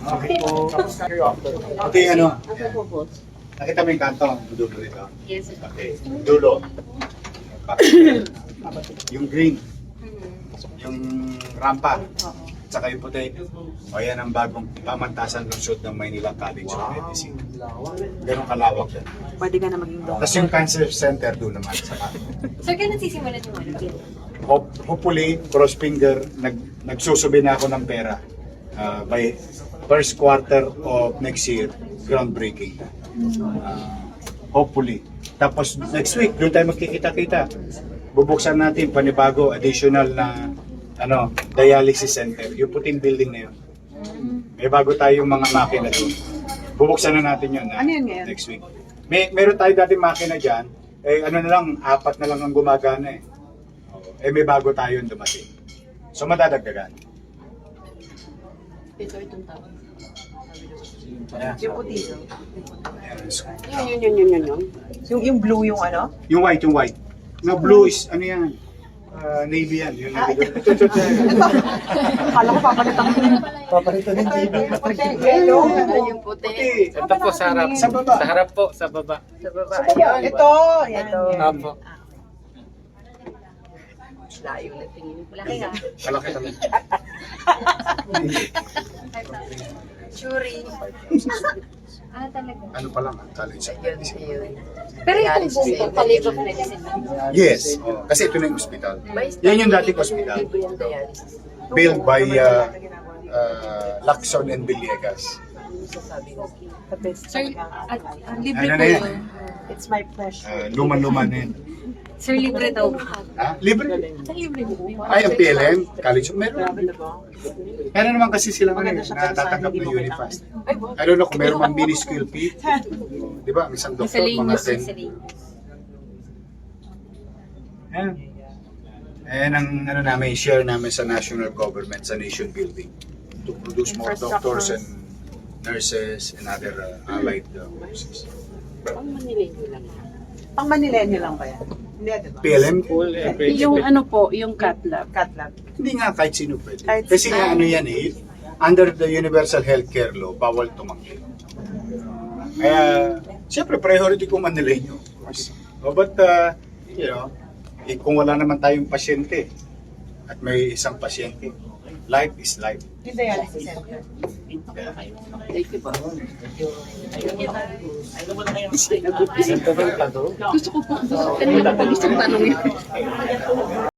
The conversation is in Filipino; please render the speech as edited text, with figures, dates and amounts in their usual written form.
Okay po. Okay, ano? Nakita mo yung kanto, dulo dito. Yes, sir. Okay, dulo. Yung green, yung rampa, at saka yung puti. O yan ang bagong pamantasan lungsod ng Maynila College of Medicine. Ganun kalawak yan. Pwede ka na maging doctor. Tapos yung cancer center doon naman sa Sir, kailan sisimulan yung ano? Hopefully, cross finger, nagsusubi na ako ng pera by first quarter of next year, groundbreaking. Hopefully. Tapos next week, doon tayo magkikita-kita. Bubuksan natin panibago, additional na dialysis center. Yung puting building na yun. May bago tayong mga makina doon. Bubuksan na natin yun Ano yun ngayon? next week. Meron tayo dati makina dyan, ano na lang, 4 na lang ang gumagana eh. May bago tayong dumating. So madadagdagan. Itong tawag. Yung puti. Ayan. Yun. Yung blue yung ano? Yung white. Na blue is, ano yan? Navy yan. Yung navy. Akala ko papalitan ko. Papalitan ng TV. Yellow. Yung puti. Ito po sa harap. Sa baba. Sa harap po, sa baba. Sa baba. Ayun. Ito. Ito. Apo. Layo na tingin. Malaki nga. Malaki kami. Churi. Talaga. Ano pa lang, college of medicine. Pero itong buong College of Medicine. Yes. Kasi ito na yung hospital. Yan yung dating hospital. Built by Lacson and Villegas. Sir, libre Ano po na yan? yun. It's my pleasure. Luman-luman na yan. Sir, libre daw. Ha? Libre? Libre po. Ay, ang PLM, College of Meron. Grabe na ba? Kaya naman kasi sila Maganda siya, pero natatanggap sana ng hindi mo Unifast. I don't know kung meron mang minuscule fee. Di ba? Ang isang doktor, mga Miscellaneous. 10. Miscellaneous. Ayan. Ayan ang namin, share namin sa national government, sa nation building. To produce more doctors and nurses and other allied courses. Pang Manilenyo lang ba yan? Hindi, di ba? PLM? Yung ano po, yung cat lab. Cat lab. Hindi nga kahit sino pwede. Kahit Kasi sino. nga ano yan eh, under the Universal Healthcare Law, bawal tumanggi. Kaya, siyempre priority ko Manileño. But, kung wala naman tayong pasyente at may isang pasyente, life is life. Yung dialysis center. Gusto ko po, gusto ko tanong yun.